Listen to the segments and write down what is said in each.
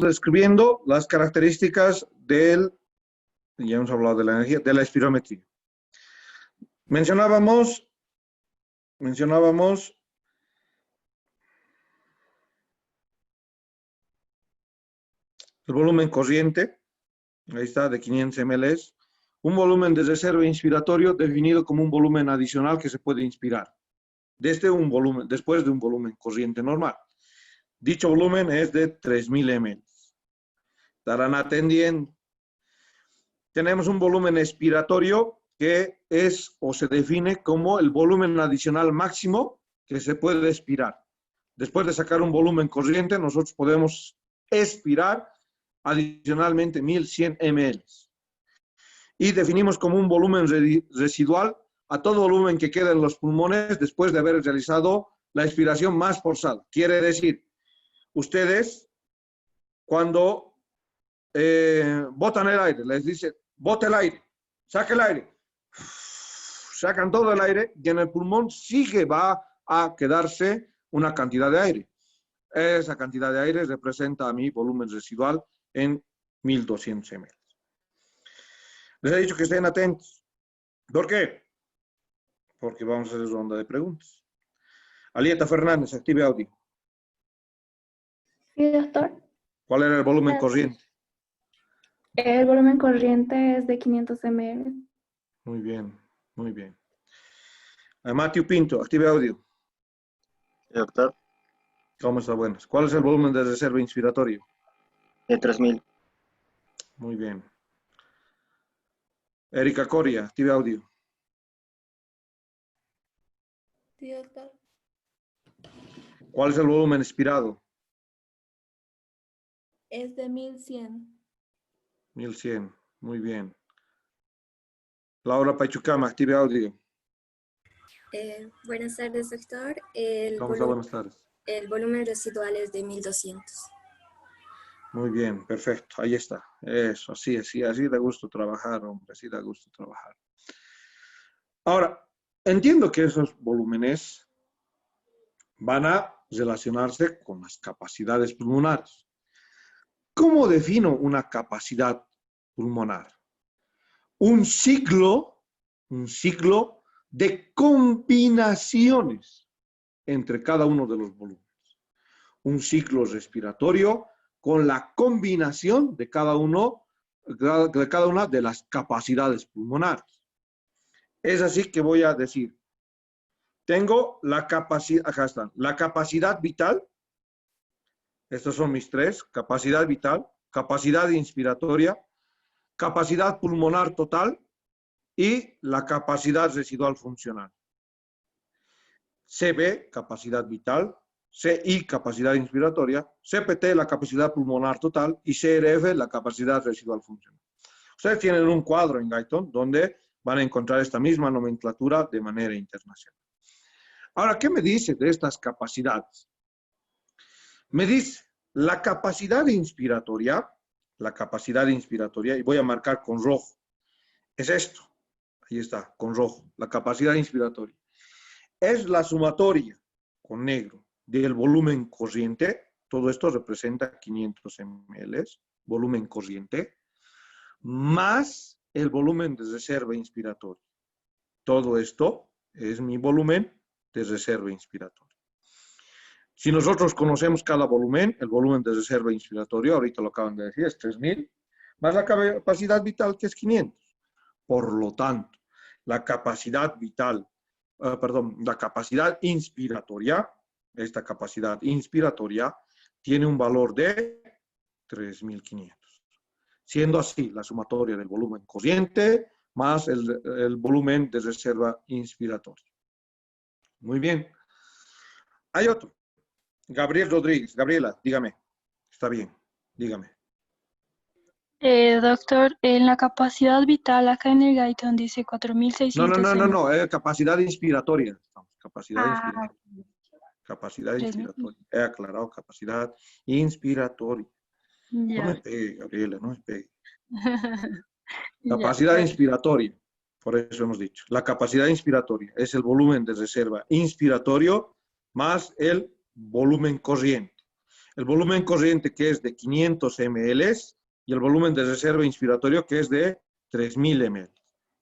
describiendo las características ya hemos hablado de la energía, de la espirometría. Mencionábamos el volumen corriente, ahí está, de 500 ml, un volumen de reserva inspiratorio definido como un volumen adicional que se puede inspirar, después de un volumen corriente normal. Dicho volumen es de 3000 ml. Estarán atendiendo. Tenemos un volumen expiratorio que es o se define como el volumen adicional máximo que se puede expirar. Después de sacar un volumen corriente, nosotros podemos expirar adicionalmente 1100 ml. Y definimos como un volumen residual a todo volumen que queda en los pulmones después de haber realizado la expiración más forzada. Quiere decir, ustedes cuando botan el aire, les dice, bote el aire, saque el aire, sacan todo el aire y en el pulmón va a quedarse una cantidad de aire. Esa cantidad de aire representa a mi volumen residual en 1200 ml. Les he dicho que estén atentos. ¿Por qué? Porque vamos a hacer ronda de preguntas. Alieta Fernández, active audio. Sí, doctor. ¿Cuál era el volumen corriente? El volumen corriente es de 500 ml. Muy bien, muy bien. Matthew Pinto, active audio. Sí, doctor. ¿Cómo está? Buenas. ¿Cuál es el volumen de reserva inspiratorio? De 3000. Muy bien. Erika Coria, active audio. Sí, doctor. ¿Cuál es el volumen expirado? Es de 1100. 1100. Muy bien. Laura Pachucama, active audio. Buenas tardes, doctor. ¿Cómo está? Buenas tardes. El volumen residual es de 1200. Muy bien, perfecto. Ahí está. Eso, así da gusto trabajar, hombre. Así da gusto trabajar. Ahora, entiendo que esos volúmenes van a relacionarse con las capacidades pulmonares. ¿Cómo defino una capacidad pulmonar? Un ciclo de combinaciones entre cada uno de los volúmenes. Un ciclo respiratorio con la combinación de cada una de las capacidades pulmonares. Es así que voy a decir, tengo la capacidad, acá están, la capacidad vital, estos son mis tres, capacidad vital, capacidad inspiratoria, capacidad pulmonar total y la capacidad residual funcional. CB, capacidad vital, CI, capacidad inspiratoria, CPT, la capacidad pulmonar total y CRF, la capacidad residual funcional. Ustedes tienen un cuadro en Guyton donde van a encontrar esta misma nomenclatura de manera internacional. Ahora, ¿qué me dice de estas capacidades? Me dice la capacidad inspiratoria, y voy a marcar con rojo, es esto, ahí está, con rojo, la capacidad inspiratoria. Es la sumatoria, con negro, del volumen corriente, todo esto representa 500 ml, volumen corriente, más el volumen de reserva inspiratoria. Todo esto es mi volumen de reserva inspiratoria. Si nosotros conocemos cada volumen, el volumen de reserva inspiratoria, ahorita lo acaban de decir, es 3000, más la capacidad vital que es 500. Por lo tanto, la capacidad vital, la capacidad inspiratoria, esta capacidad inspiratoria tiene un valor de 3500. Siendo así la sumatoria del volumen corriente más el volumen de reserva inspiratoria. Muy bien. Hay otro. Gabriel Rodríguez. Gabriela, dígame. Está bien, dígame. Doctor, en la capacidad vital, acá en el Guyton dice 4600. No, capacidad inspiratoria. Capacidad inspiratoria. Capacidad 3000. inspiratoria. He aclarado, capacidad inspiratoria. Ya. No me pegue, Gabriela, no me pegue. Capacidad inspiratoria, por eso hemos dicho. La capacidad inspiratoria es el volumen de reserva inspiratorio más el volumen corriente. el volumen corriente que es de 500 ml y el volumen de reserva inspiratorio que es de 3000 ml.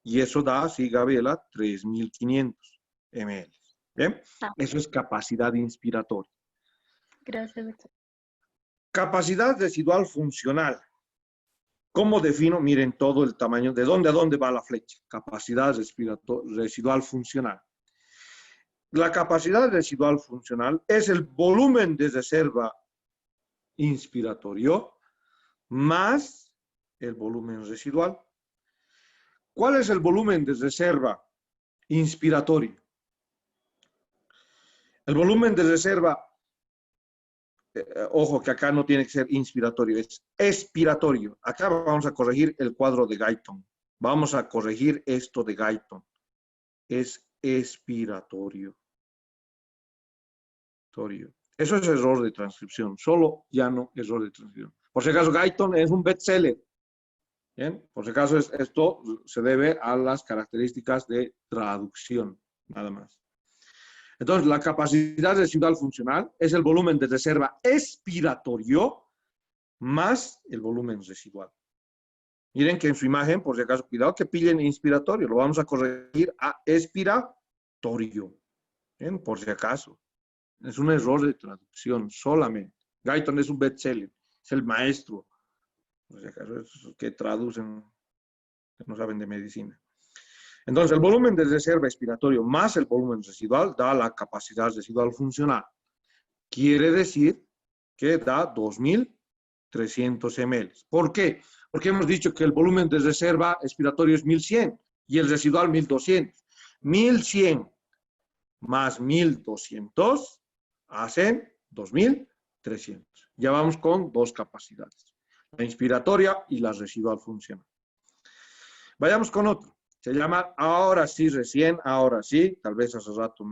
Y eso da, sí, Gabriela, 3500 ml. ¿Bien? Eso es capacidad inspiratoria. Gracias, doctor. Capacidad residual funcional. ¿Cómo defino? Miren todo el tamaño, de dónde a dónde va la flecha. Capacidad residual funcional. La capacidad residual funcional es el volumen de reserva inspiratorio más el volumen residual. ¿Cuál es el volumen de reserva inspiratorio? El volumen de reserva, ojo que acá no tiene que ser inspiratorio, es expiratorio. Acá vamos a corregir el cuadro de Guyton. Vamos a corregir esto de Guyton. Es expiratorio. Eso es error de transcripción, solo llano error de transcripción. Por si acaso, Guyton es un bestseller. Bien, por si acaso esto se debe a las características de traducción, nada más. Entonces, la capacidad residual funcional es el volumen de reserva expiratorio más el volumen residual. Miren que en su imagen, por si acaso, cuidado que pillen inspiratorio, lo vamos a corregir a expiratorio. Bien, por si acaso. Es un error de traducción solamente. Guyton es un bestseller, es el maestro. Por si acaso, esos que traducen, que no saben de medicina. Entonces, el volumen de reserva expiratorio más el volumen residual da la capacidad residual funcional. Quiere decir que da 2300 ml. ¿Por qué? Porque hemos dicho que el volumen de reserva expiratorio es 1100 y el residual 1200. 1100 más 1200 hacen 2300. Ya vamos con dos capacidades, la inspiratoria y la residual funcional. Vayamos con otro. Se llama ahora sí, recién, ahora sí. Tal vez hace rato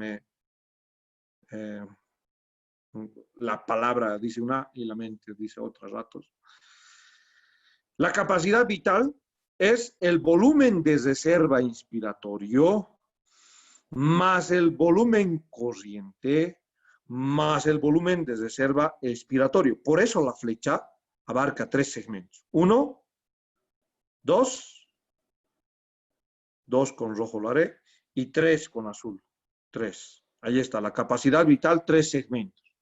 la palabra dice una y la mente dice otros ratos. La capacidad vital es el volumen de reserva inspiratorio más el volumen corriente más el volumen de reserva expiratorio. Por eso la flecha abarca tres segmentos. 1, 2 con rojo lo haré, y 3 con azul. 3. Ahí está, la capacidad vital, 3 segmentos.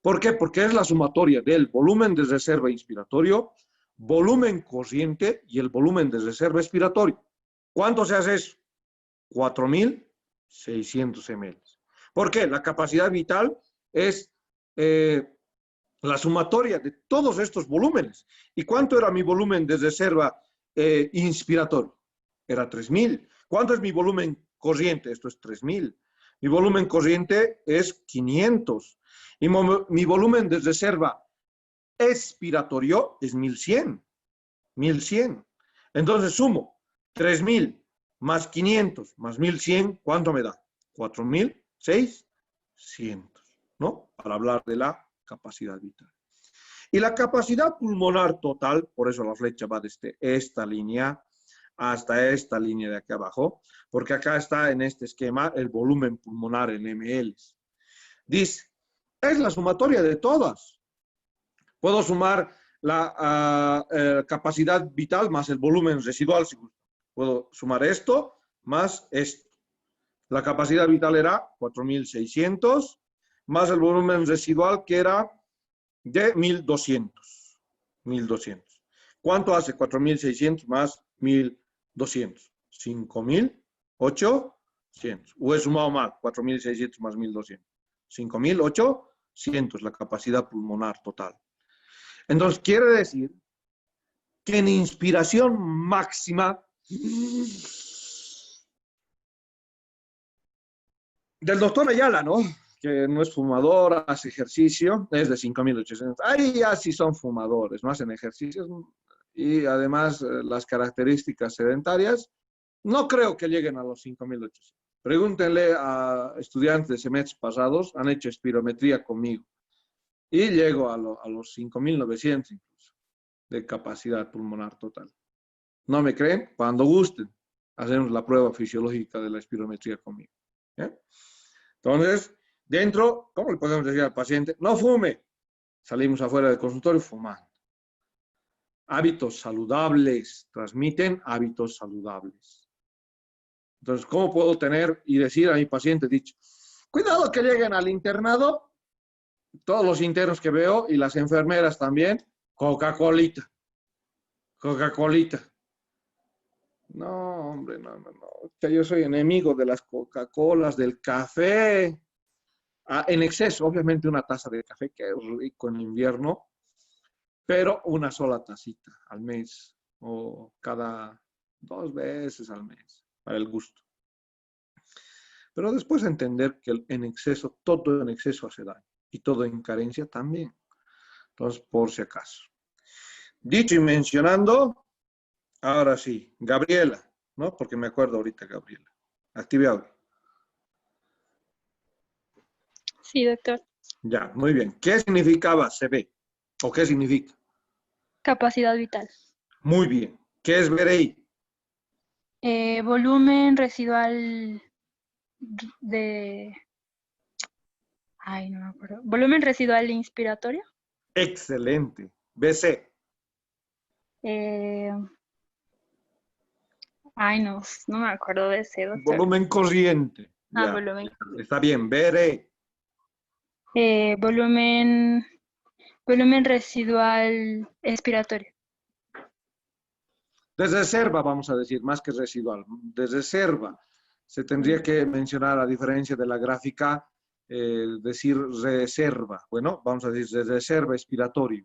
¿Por qué? Porque es la sumatoria del volumen de reserva inspiratorio, volumen corriente y el volumen de reserva expiratorio. ¿Cuánto se hace eso? 4600 ml. ¿Por qué? La capacidad vital es la sumatoria de todos estos volúmenes. ¿Y cuánto era mi volumen de reserva inspiratorio? Era 3000. ¿Cuánto es mi volumen corriente? Esto es 3000. Mi volumen corriente es 500. Y mi volumen de reserva expiratorio es 1100. 1100. Entonces sumo 3000 más 500 más 1100. ¿Cuánto me da? 4600. ¿No? Para hablar de la capacidad vital. Y la capacidad pulmonar total, por eso la flecha va desde esta línea hasta esta línea de aquí abajo, porque acá está en este esquema el volumen pulmonar en ml. Dice, es la sumatoria de todas. Puedo sumar la capacidad vital más el volumen residual. Puedo sumar esto más esto. La capacidad vital era 4600 más el volumen residual que era de 1200. 1200. ¿Cuánto hace 4600 más 1200? 5800. O he sumado mal, 4600 más 1200. 5800 la capacidad pulmonar total. Entonces, quiere decir que en inspiración máxima del doctor Ayala, ¿no? Que no es fumador, hace ejercicio, es de 5800. Ahí ya sí son fumadores, no hacen ejercicios. Y además las características sedentarias, no creo que lleguen a los 5800. Pregúntenle a estudiantes de semestres pasados, han hecho espirometría conmigo. Y llego a los 5900 incluso, de capacidad pulmonar total. ¿No me creen? Cuando gusten, hacemos la prueba fisiológica de la espirometría conmigo. ¿Eh? Entonces, dentro, ¿cómo le podemos decir al paciente? No fume. salimos afuera del consultorio fumando. Hábitos saludables, transmiten hábitos saludables. Entonces, ¿cómo puedo tener y decir a mi paciente, dicho, cuidado que lleguen al internado, todos los internos que veo y las enfermeras también, Coca-Colita, Coca-Colita. No, hombre, no. Yo soy enemigo de las Coca-Colas, del café. En exceso, obviamente una taza de café, que es rico en invierno, pero una sola tacita al mes o cada 2 veces al mes, para el gusto. Pero después entender que en exceso, todo en exceso hace daño y todo en carencia también. Entonces, por si acaso. Dicho y mencionando, ahora sí, Gabriela, ¿no? Porque me acuerdo ahorita, Gabriela. Active audio. Sí, doctor. Ya, muy bien. ¿Qué significaba CB? ¿O qué significa? Capacidad vital. Muy bien. ¿Qué es BRI? Volumen residual de... Ay, no me acuerdo. Volumen residual inspiratorio. Excelente. BC. Eh, Ay, no me acuerdo de ese, doctor. Volumen corriente. Ah, Ya. volumen. Está bien. BRE. Volumen residual expiratorio. De reserva, vamos a decir, más que residual. De reserva. Se tendría que mencionar, a diferencia de la gráfica, decir reserva. Bueno, vamos a decir de reserva expiratorio.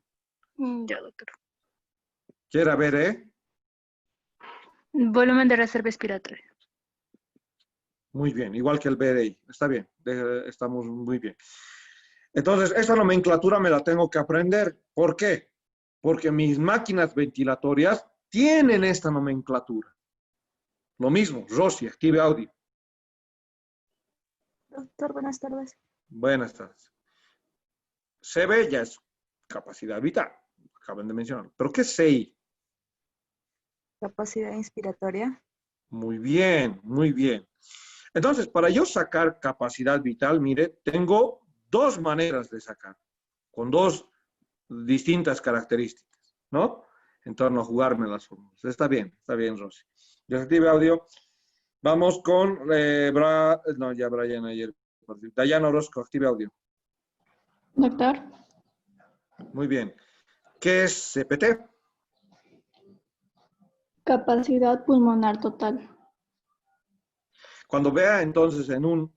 Ya, doctor. ¿Qué era BRE? Volumen de reserva expiratoria. Muy bien, igual que el BRI. Está bien, estamos muy bien. Entonces, esta nomenclatura me la tengo que aprender. ¿Por qué? Porque mis máquinas ventilatorias tienen esta nomenclatura. Lo mismo, Rosy, active audio. Doctor, buenas tardes. Buenas tardes. CB ya es capacidad vital, acaban de mencionar. ¿Pero qué es CI? Capacidad inspiratoria. Muy bien, muy bien. Entonces, para yo sacar capacidad vital, mire, tengo 2 maneras de sacar, con 2 distintas características, ¿no? En torno a jugarme las fórmulas. Está bien, Rosy. Desactive audio. Vamos con ya Brian ayer. Dayana Orozco, active audio. Doctor, Muy bien. ¿Qué es CPT? capacidad pulmonar total. Cuando vea entonces en un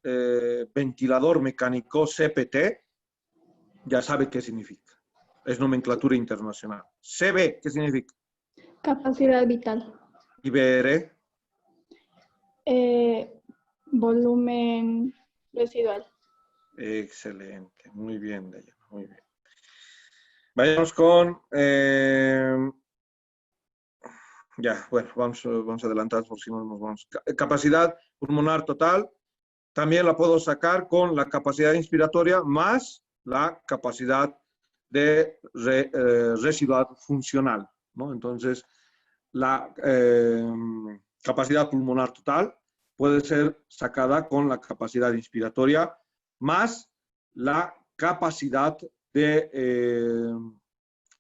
ventilador mecánico CPT, ya sabe qué significa. Es nomenclatura internacional. CB, ¿qué significa? Capacidad vital. IBR. Volumen residual. Excelente. Muy bien, Dayana. Muy bien. Vayamos con... vamos a adelantar por si no nos vamos. Capacidad pulmonar total. También la puedo sacar con la capacidad inspiratoria más la capacidad de residual funcional, ¿no? Entonces, la capacidad pulmonar total puede ser sacada con la capacidad inspiratoria más la capacidad de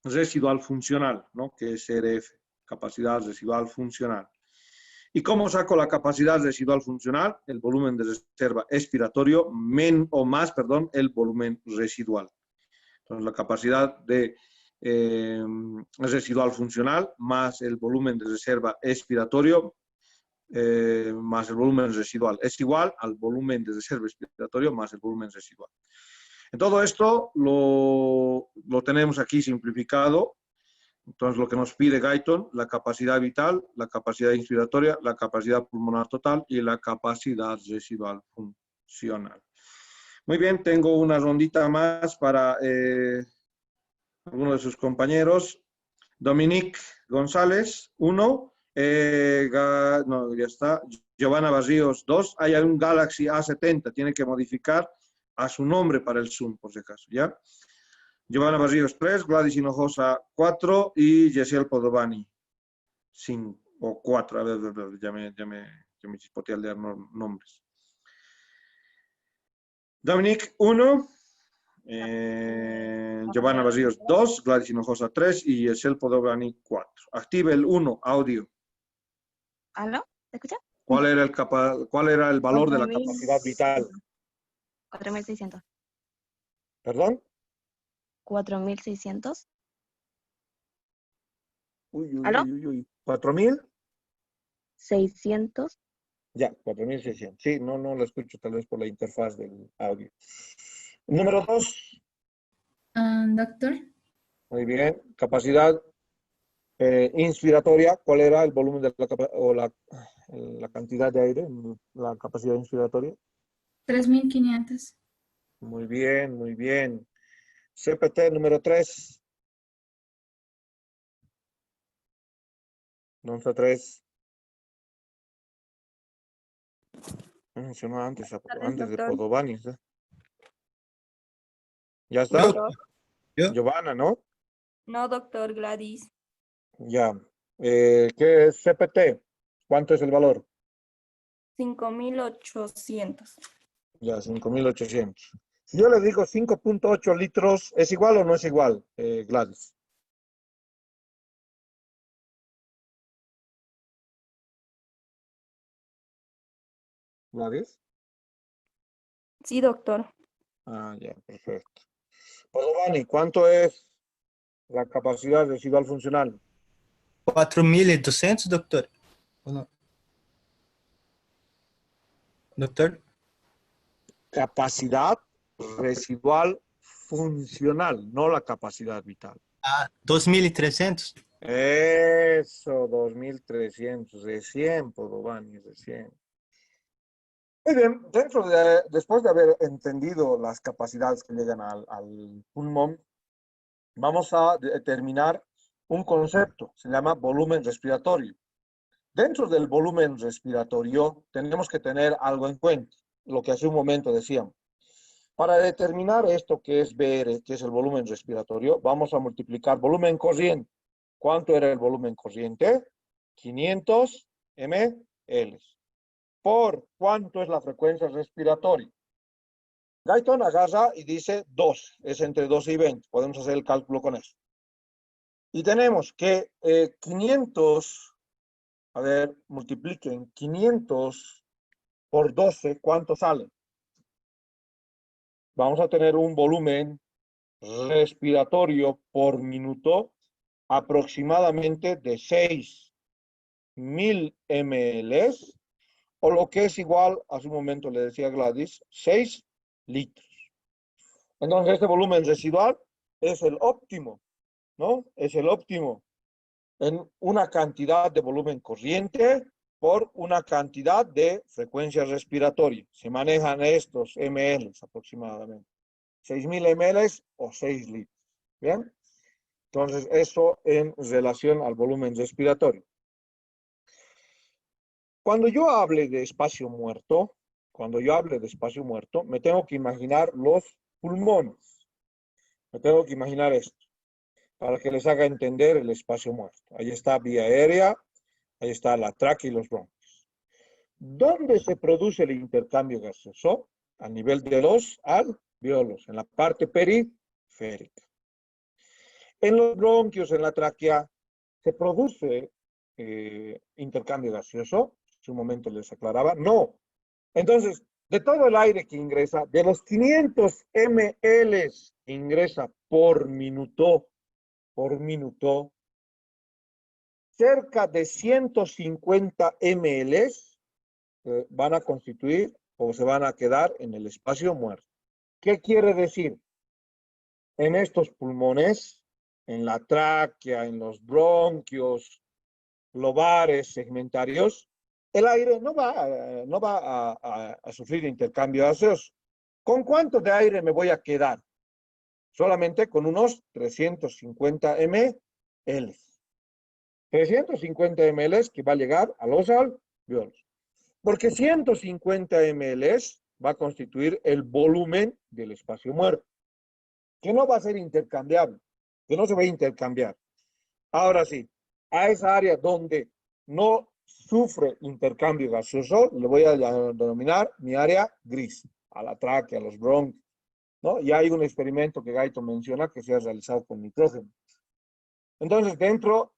residual funcional, ¿no? Que es RF, capacidad residual funcional. ¿Y cómo saco la capacidad residual funcional? El volumen de reserva expiratorio más el volumen residual. Entonces, la capacidad de residual funcional más el volumen de reserva expiratorio más el volumen residual es igual al volumen de reserva expiratorio más el volumen residual. En todo esto lo tenemos aquí simplificado. Entonces, lo que nos pide Guyton, la capacidad vital, la capacidad inspiratoria, la capacidad pulmonar total y la capacidad residual funcional. Muy bien, tengo una rondita más para alguno de sus compañeros. Dominique González, 1. Ya está. Giovanna Barrios, 2. Hay un Galaxy A70, tiene que modificar a su nombre para el Zoom, por si acaso, ¿ya? Giovanna Barrios, 3, Gladys Hinojosa, 4 y Yesiel Podovani, 5 o 4. A ver, ya me chispoteé al leer nombres. Dominique, 1, Giovanna Basillos 2, Gladys Hinojosa 3 y Yesel Podobani 4. Active el 1, audio. ¿Aló? ¿Te escucha? ¿Cuál era el valor de la 4.600. capacidad vital? 4.600. ¿Perdón? 4.600. Uy, uy, ¿Aló? uy, uy, uy. ¿4.000? 600. Ya, 4.600. Sí, no lo escucho tal vez por la interfaz del audio. Número 2. Doctor, Muy bien. Capacidad inspiratoria. ¿Cuál era el volumen de la cantidad de aire en la capacidad inspiratoria? 3.500. Muy bien, muy bien. CPT número 3. Nonza 3. Mencionó antes de doctor. Podobani. ¿Eh? ¿Ya está? Doctor. Giovanna, ¿no? No, doctor, Gladys. Ya. ¿Qué es CPT? ¿Cuánto es el valor? 5.800. Ya, 5.800. Si yo le digo 5.8 litros, ¿es igual o no es igual, Gladys? ¿Gladys? Sí, doctor. Ah, ya, perfecto. Giovanni, ¿cuánto es la capacidad residual funcional? 4.200, doctor. ¿O no? Doctor, Capacidad residual funcional, no la capacidad vital. 2.300. Eso, 2.300, recién, Giovanni, recién. Muy bien, después de haber entendido las capacidades que llegan al pulmón, vamos a determinar un concepto, se llama volumen respiratorio. Dentro del volumen respiratorio tenemos que tener algo en cuenta, lo que hace un momento decíamos. Para determinar esto que es BR, que es el volumen respiratorio, vamos a multiplicar volumen corriente. ¿Cuánto era el volumen corriente? 500 ml. ¿Por cuánto es la frecuencia respiratoria? Guyton agarra y dice 2, es entre 12 y 20. Podemos hacer el cálculo con eso. Y tenemos que 500, a ver, multipliquen 500 por 12, ¿cuánto sale? Vamos a tener un volumen respiratorio por minuto aproximadamente de 6.000 ml, o lo que es igual, hace un momento le decía Gladys, 6 litros. Entonces este volumen residual es el óptimo, ¿no? Es el óptimo en una cantidad de volumen corriente por una cantidad de frecuencia respiratoria. Se manejan estos ml aproximadamente. 6.000 ml o 6 litros. ¿Bien? Entonces, eso en relación al volumen respiratorio. Cuando yo hable de espacio muerto, me tengo que imaginar los pulmones. Me tengo que imaginar esto, para que les haga entender el espacio muerto. Ahí está vía aérea, ahí está la tráquea y los bronquios. ¿Dónde se produce el intercambio gaseoso? A nivel de los alvéolos, en la parte periférica. En los bronquios, en la tráquea, se produce intercambio gaseoso. Hace un momento les aclaraba. No. Entonces, de todo el aire que ingresa, de los 500 ml que ingresa por minuto, cerca de 150 ml van a constituir o se van a quedar en el espacio muerto. ¿Qué quiere decir? En estos pulmones, en la tráquea, en los bronquios, lobares, segmentarios, el aire no va a sufrir intercambio gaseoso. ¿Con cuánto de aire me voy a quedar? Solamente con unos 350 ml. 350 ml que va a llegar a los alvéolos. Porque 150 ml va a constituir el volumen del espacio muerto, que no va a ser intercambiable, que no se va a intercambiar. Ahora sí, a esa área donde no sufre intercambio gaseoso, le voy a denominar mi área gris, a la tráquea, a los bronquios. ¿no? Y hay un experimento que Gaito menciona que se ha realizado con nitrógeno. Entonces, dentro,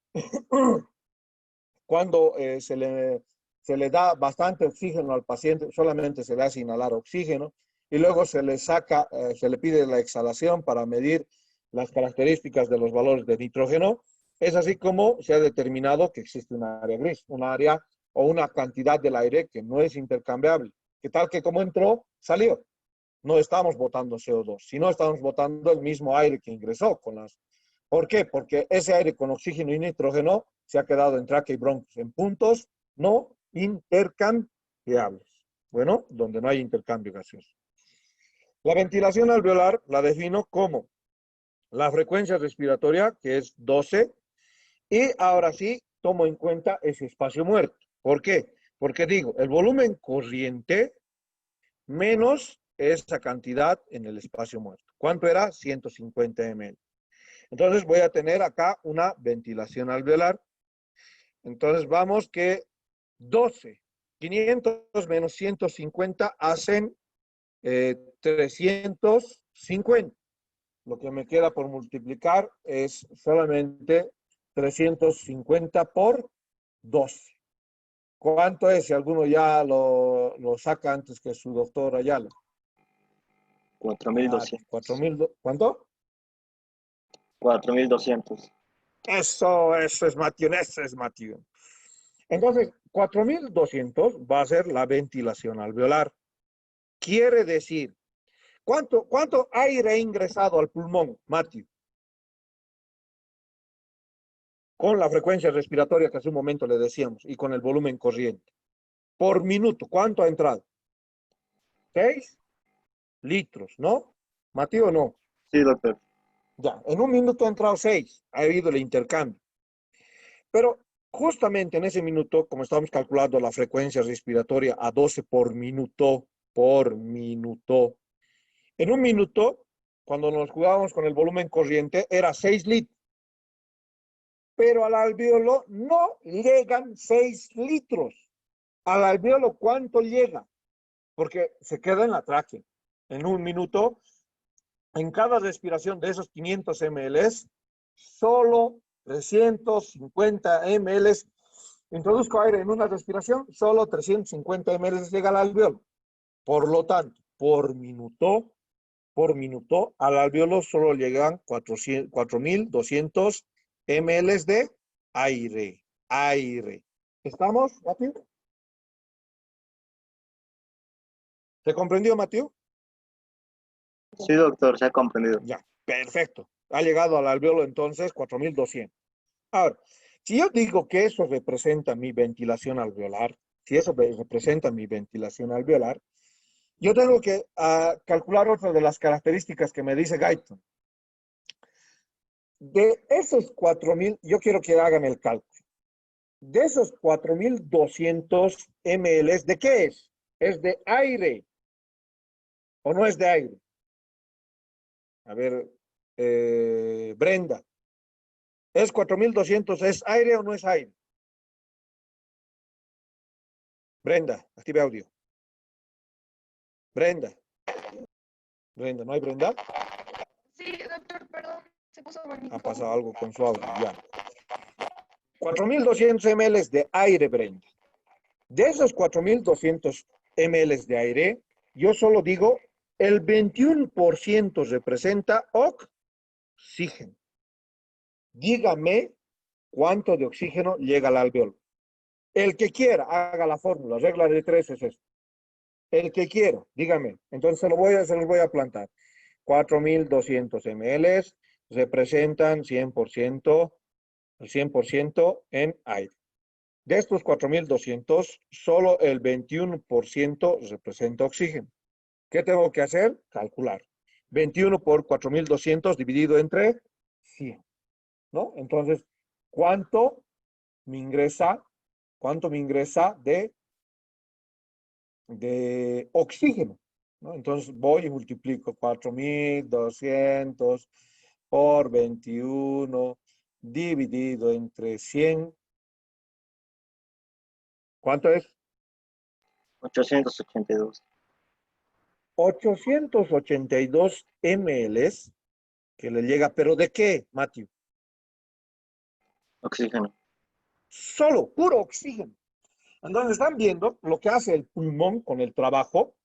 cuando se le da bastante oxígeno al paciente, solamente se le hace inhalar oxígeno y luego se le saca, se le pide la exhalación para medir las características de los valores de nitrógeno. Es así como se ha determinado que existe un área gris, un área o una cantidad del aire que no es intercambiable. ¿Qué tal que como entró, salió? No estamos botando CO2, sino estamos botando el mismo aire que ingresó con las... ¿Por qué? Porque ese aire con oxígeno y nitrógeno se ha quedado en tráquea y bronquios en puntos no intercambiables. Bueno, donde no hay intercambio gaseoso. La ventilación alveolar la defino como la frecuencia respiratoria, que es 12, y ahora sí tomo en cuenta ese espacio muerto. ¿Por qué? Porque digo, el volumen corriente menos esa cantidad en el espacio muerto. ¿Cuánto era? 150 ml. Entonces voy a tener acá una ventilación alveolar. Entonces vamos que 12, 500 menos 150 hacen 350. Lo que me queda por multiplicar es solamente 350 por 12. ¿Cuánto es? Si alguno ya lo saca antes que su doctor Ayala. 4.200. 4.000, ¿cuánto? 4.200. Eso es Matthew, eso es Matthew. Entonces, 4.200 va a ser la ventilación alveolar. Quiere decir, ¿cuánto aire ha ingresado al pulmón, Matthew? Con la frecuencia respiratoria que hace un momento le decíamos y con el volumen corriente. Por minuto, ¿cuánto ha entrado? 6 litros, ¿no? Mateo, no. Sí, doctor. Ya, en un minuto ha entrado 6. Ha habido el intercambio. Pero justamente en ese minuto, como estamos calculando la frecuencia respiratoria a 12 por minuto, en un minuto, cuando nos jugábamos con el volumen corriente, era 6 litros. Pero al alvéolo no llegan 6 litros. Al alvéolo, ¿cuánto llega? Porque se queda en la tráquea. En un minuto, en cada respiración de esos 500 ml, solo 350 ml. Introduzco aire en una respiración, solo 350 ml llega al alvéolo. Por lo tanto, por minuto, al alvéolo solo llegan 4.200 ml de aire. ¿Estamos, Mateo? ¿Se comprendió, Mateo? Sí, doctor, se ha comprendido. Ya, perfecto. Ha llegado al alvéolo entonces 4.200. Ahora, si yo digo que eso representa mi ventilación alveolar, yo tengo que calcular otra de las características que me dice Guyton. De esos 4.000, yo quiero que hagan el cálculo. De esos 4.200 ml, ¿de qué es? ¿Es de aire o no es de aire? A ver, Brenda. ¿Es 4.200? ¿Es aire o no es aire? Brenda, active audio. Brenda, ¿no hay Brenda? Sí, doctor, perdón, se puso bonito. Ha pasado algo con su audio, ya. 4.200 ml de aire, Brenda. De esos 4.200 ml de aire, yo solo digo el 21% representa oxígeno. Dígame cuánto de oxígeno llega al alvéolo. El que quiera, haga la fórmula, regla de 3 es esto. El que quiera, dígame. Entonces se los voy a plantar. 4.200 ml representan 100%, el 100% en aire. De estos 4.200, solo el 21% representa oxígeno. ¿Qué tengo que hacer? Calcular. 21 por 4.200 dividido entre 100. ¿No? Entonces, ¿cuánto me ingresa de oxígeno? ¿No? Entonces voy y multiplico 4.200 por 21 dividido entre 100. ¿Cuánto es? 882. 882 ml que le llega, pero ¿de qué, Matthew? Oxígeno. Solo, puro oxígeno. Entonces están viendo lo que hace el pulmón con el trabajo.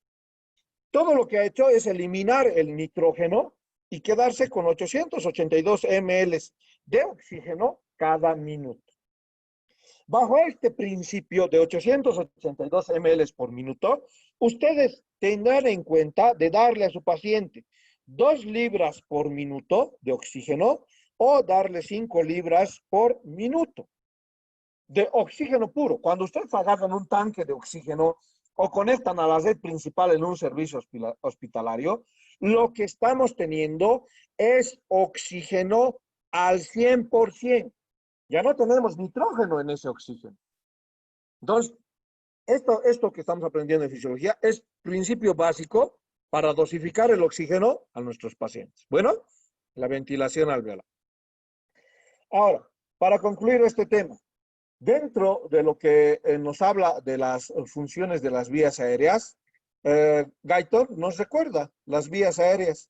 Todo lo que ha hecho es eliminar el nitrógeno y quedarse con 882 ml de oxígeno cada minuto. Bajo este principio de 882 ml por minuto, ustedes tendrán en cuenta de darle a su paciente 2 libras por minuto de oxígeno o darle 5 libras por minuto de oxígeno puro. Cuando ustedes agarran un tanque de oxígeno o conectan a la red principal en un servicio hospitalario, lo que estamos teniendo es oxígeno al 100%. Ya no tenemos nitrógeno en ese oxígeno. Entonces, esto que estamos aprendiendo en fisiología es principio básico para dosificar el oxígeno a nuestros pacientes. Bueno, la ventilación alveolar. Ahora, para concluir este tema, dentro de lo que nos habla de las funciones de las vías aéreas, Gaiton nos recuerda las vías aéreas.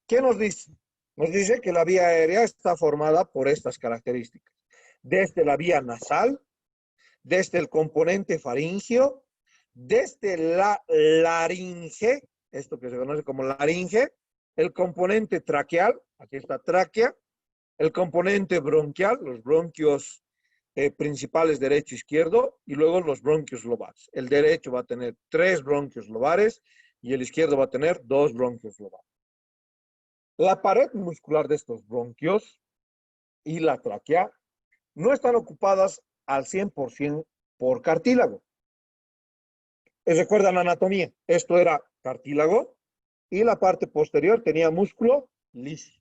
¿Qué nos dice? Nos dice que la vía aérea está formada por estas características. Desde la vía nasal, desde el componente faríngeo, desde la laringe, esto que se conoce como laringe, el componente traqueal, aquí está tráquea, el componente bronquial, los bronquios principales derecho e izquierdo, y luego los bronquios lobares. El derecho va a tener 3 bronquios lobares y el izquierdo va a tener 2 bronquios lobares. La pared muscular de estos bronquios y la tráquea no están ocupadas al 100% por cartílago. ¿Recuerdan la anatomía? Esto era cartílago y la parte posterior tenía músculo liso.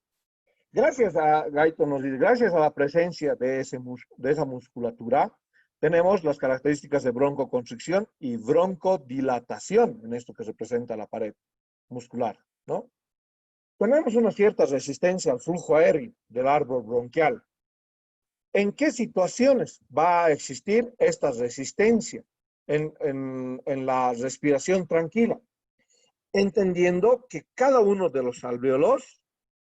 Gracias a Gaiton nos dice, gracias a la presencia de esa musculatura, tenemos las características de broncoconstricción y broncodilatación en esto que representa la pared muscular, ¿no? Tenemos una cierta resistencia al flujo aéreo del árbol bronquial. ¿En qué situaciones va a existir esta resistencia en la respiración tranquila? Entendiendo que cada uno de los alvéolos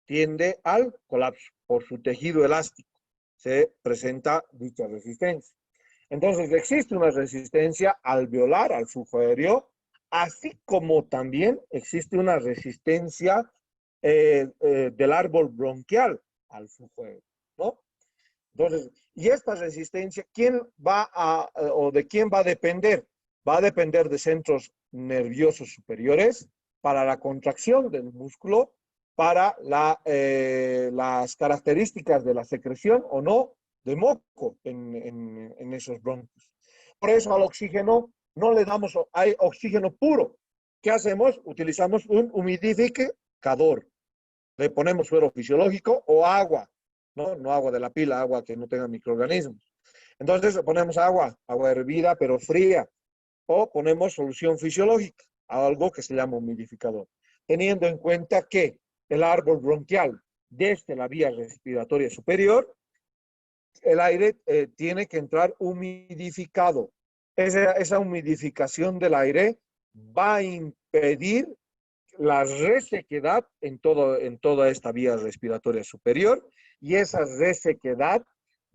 tiende al colapso. Por su tejido elástico se presenta dicha resistencia. Entonces existe una resistencia alveolar al flujo aéreo, así como también existe una resistencia del árbol bronquial al flujo aéreo, ¿no? Entonces, y esta resistencia, ¿de quién va a depender? Va a depender de centros nerviosos superiores para la contracción del músculo, para las características de la secreción o no de moco en esos bronquios. Por eso al oxígeno no le damos oxígeno puro. ¿Qué hacemos? Utilizamos un humidificador. Le ponemos suero fisiológico o agua, no agua de la pila, agua que no tenga microorganismos. Entonces ponemos agua hervida pero fría, o ponemos solución fisiológica, algo que se llama humidificador, teniendo en cuenta que el árbol bronquial desde la vía respiratoria superior, el aire tiene que entrar humidificado. Esa humidificación del aire va a impedir la resequedad en toda esta vía respiratoria superior, y esa resequedad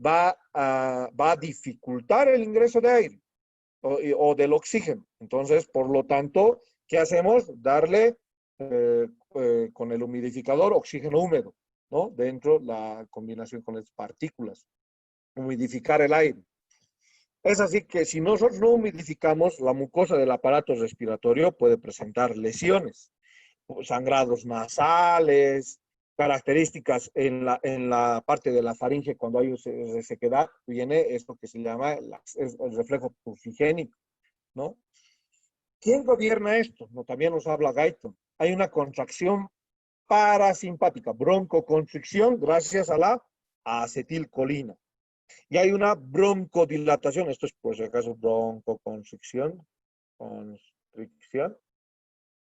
va a dificultar el ingreso de aire o del oxígeno. Entonces, por lo tanto, ¿qué hacemos? Darle con el humidificador oxígeno húmedo, ¿no? Dentro la combinación con las partículas, humidificar el aire. Es así que si nosotros no humidificamos, la mucosa del aparato respiratorio puede presentar lesiones, sangrados nasales, características en la parte de la faringe cuando hay resequedad, viene esto que se llama el reflejo pufigénico, ¿no? ¿Quién gobierna esto? No, también nos habla Gaiton. Hay una contracción parasimpática, broncoconstricción, gracias a la acetilcolina. Y hay una broncodilatación, esto es por si acaso broncoconstricción,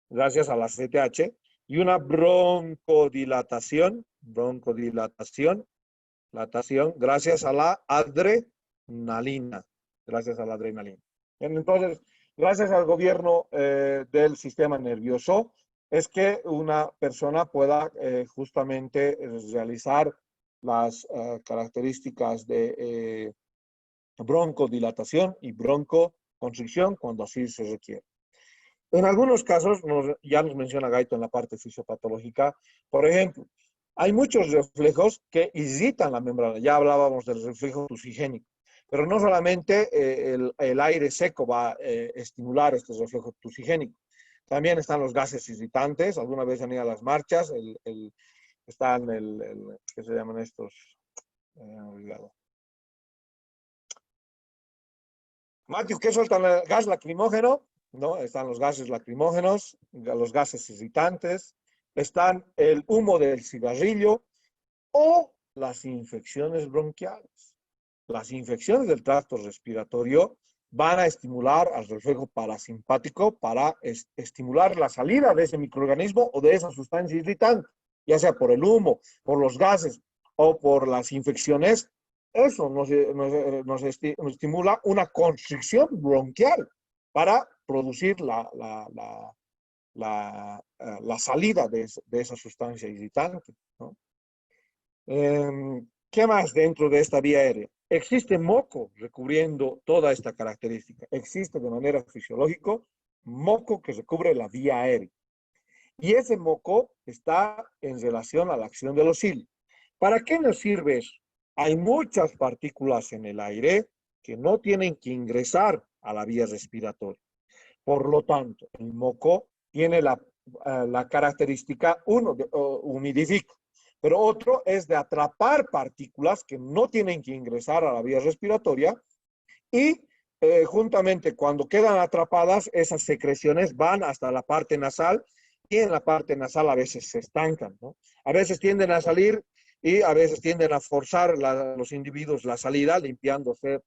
gracias a la CTH, y una broncodilatación, gracias a la adrenalina, Entonces, gracias al gobierno del sistema nervioso, es que una persona pueda justamente realizar las características de broncodilatación y broncoconstricción cuando así se requiere. En algunos casos, ya nos menciona Gaito en la parte fisiopatológica, por ejemplo, hay muchos reflejos que irritan la membrana. Ya hablábamos del reflejo tusigénico, pero no solamente el aire seco va a estimular este reflejo tusigénico. También están los gases irritantes. Alguna vez han ido a las marchas, están ¿qué se llaman estos? Olvidado. Matthew, ¿qué sueltan? El gas lacrimógeno, ¿no? Están los gases lacrimógenos, los gases irritantes, están el humo del cigarrillo o las infecciones bronquiales. Las infecciones del tracto respiratorio van a estimular al reflejo parasimpático para estimular la salida de ese microorganismo o de esa sustancia irritante, ya sea por el humo, por los gases o por las infecciones. Eso nos estimula una constricción bronquial para producir la salida de esa sustancia irritante, ¿no? ¿Qué más dentro de esta vía aérea? Existe moco recubriendo toda esta característica. Existe de manera fisiológica moco que recubre la vía aérea. Y ese moco está en relación a la acción de los hilos. ¿Para qué nos sirve eso? Hay muchas partículas en el aire que no tienen que ingresar a la vía respiratoria. Por lo tanto, el moco tiene la característica, uno, de humidifica, pero otro es de atrapar partículas que no tienen que ingresar a la vía respiratoria y juntamente cuando quedan atrapadas, esas secreciones van hasta la parte nasal y en la parte nasal a veces se estancan, ¿no? A veces tienden a salir y a veces tienden a forzar los individuos la salida, limpiándose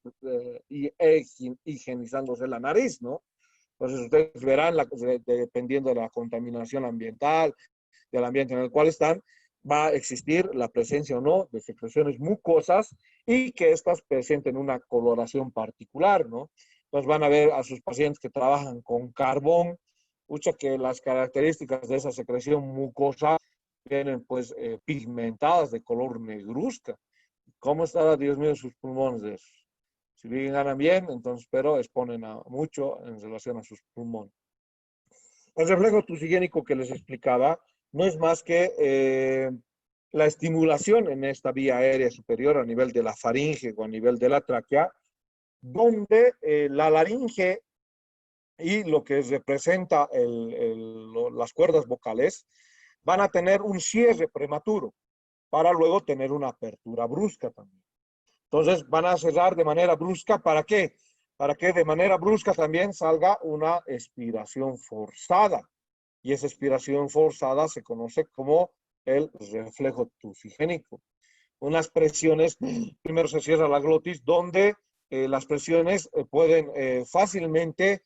y higienizándose la nariz, ¿no? Entonces ustedes verán, dependiendo de la contaminación ambiental, del ambiente en el cual están, va a existir la presencia o no de secreciones mucosas y que estas presenten una coloración particular, ¿no? Entonces van a ver a sus pacientes que trabajan con carbón, mucha que las características de esa secreción mucosa vienen pues pigmentadas de color negruzca. ¿Cómo estará, Dios mío, sus pulmones de eso? Si bien ganan bien, entonces, pero exponen a mucho en relación a sus pulmones. El reflejo tusigénico que les explicaba no es más que la estimulación en esta vía aérea superior a nivel de la faringe o a nivel de la tráquea, donde la laringe y lo que representa las cuerdas vocales van a tener un cierre prematuro para luego tener una apertura brusca también. Entonces van a cerrar de manera brusca, ¿para qué? Para que de manera brusca también salga una expiración forzada. Y esa expiración forzada se conoce como el reflejo tusigénico. Unas presiones, primero se cierra la glotis, donde las presiones pueden fácilmente,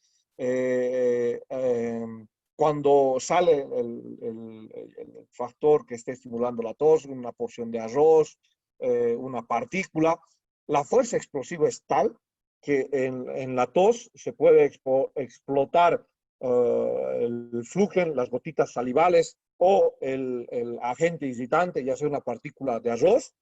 cuando sale el factor que esté estimulando la tos, una porción de arroz, una partícula, la fuerza explosiva es tal que en la tos se puede explotar el flugen, las gotitas salivales o el agente irritante, ya sea una partícula de arroz,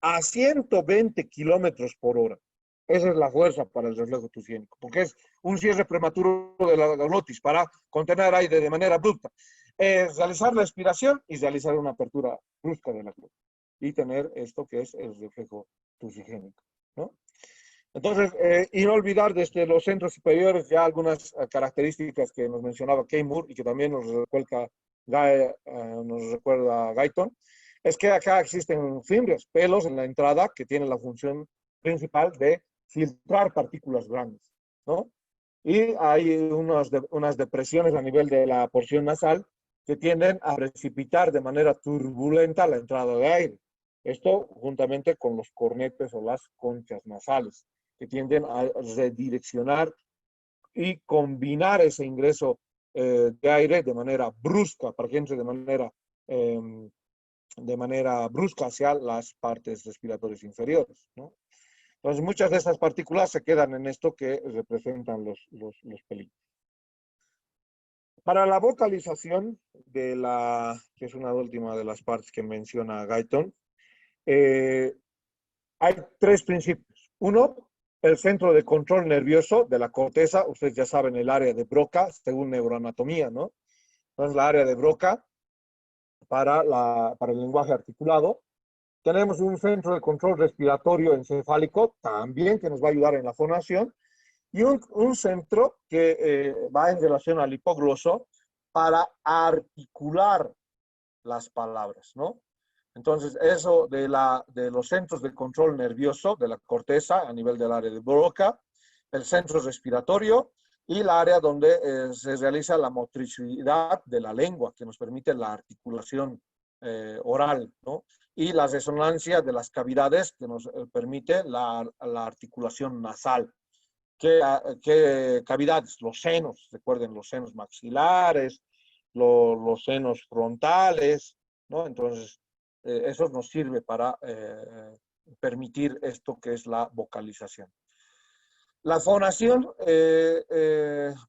a 120 kilómetros por hora. Esa es la fuerza para el reflejo tusigénico, porque es un cierre prematuro de la glotis para contener aire de manera abrupta. Realizar la expiración y realizar una apertura brusca de la glotis y tener esto que es el reflejo tusigénico, ¿no? Entonces, y no olvidar desde los centros superiores ya algunas características que nos mencionaba Kay Moore y que también nos recuerda Guyton, es que acá existen fibras, pelos en la entrada que tienen la función principal de filtrar partículas grandes, ¿no? Y hay unas depresiones a nivel de la porción nasal que tienden a precipitar de manera turbulenta la entrada de aire. Esto juntamente con los cornetes o las conchas nasales, que tienden a redireccionar y combinar ese ingreso de aire de manera brusca, para que entre de manera brusca hacia las partes respiratorias inferiores, ¿no? Entonces, muchas de estas partículas se quedan en esto que representan los pelitos. Para la vocalización que es una última de las partes que menciona Guyton, hay tres principios. Uno, el centro de control nervioso de la corteza. Ustedes ya saben el área de Broca, según neuroanatomía, ¿no? Entonces, la área de Broca para el lenguaje articulado. Tenemos un centro de control respiratorio encefálico, también que nos va a ayudar en la fonación. Y un centro que va en relación al hipogloso para articular las palabras, ¿no? Entonces, eso de los centros de control nervioso de la corteza a nivel del área de Broca, el centro respiratorio y el área donde se realiza la motricidad de la lengua, que nos permite la articulación oral, ¿no? Y la resonancia de las cavidades, que nos permite la articulación nasal. ¿Qué cavidades? Los senos, recuerden, los senos maxilares, los senos frontales, ¿no? Entonces, eso nos sirve para permitir esto que es la vocalización. La fonación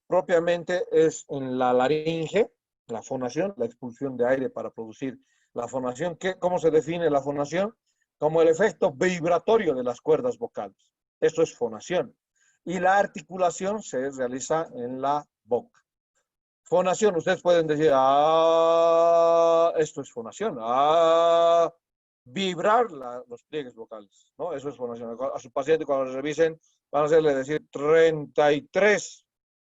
propiamente es en la laringe, la fonación, la expulsión de aire para producir la fonación. ¿Cómo se define la fonación? Como el efecto vibratorio de las cuerdas vocales. Esto es fonación. Y la articulación se realiza en la boca. Fonación, ustedes pueden decir, esto es fonación, vibrar los pliegues vocales, ¿no? Eso es fonación. A su paciente cuando lo revisen van a hacerle decir 33,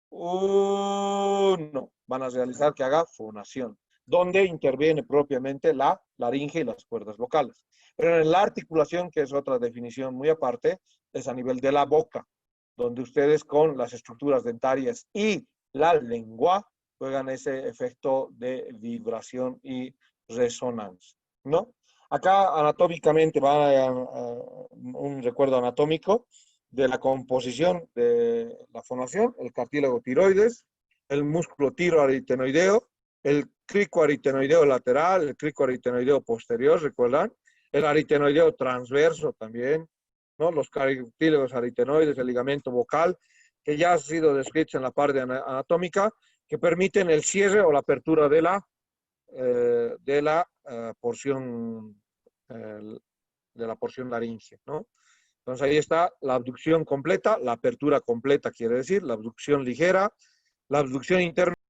1, van a realizar que haga fonación, donde interviene propiamente la laringe y las cuerdas vocales. Pero en la articulación, que es otra definición muy aparte, es a nivel de la boca, donde ustedes con las estructuras dentarias y la lengua juegan ese efecto de vibración y resonancia, ¿no? Acá anatómicamente va un recuerdo anatómico de la composición de la fonación: el cartílago tiroides, el músculo tiroaritenoideo, el cricoaritenoideo lateral, el cricoaritenoideo posterior, ¿recuerdan? El aritenoideo transverso también, ¿no? Los cartílagos aritenoides, el ligamento vocal, que ya ha sido descrito en la parte anatómica, que permiten el cierre o la apertura de la porción laringe, ¿no? Entonces ahí está la abducción completa, la apertura completa quiere decir, la abducción ligera, la abducción interna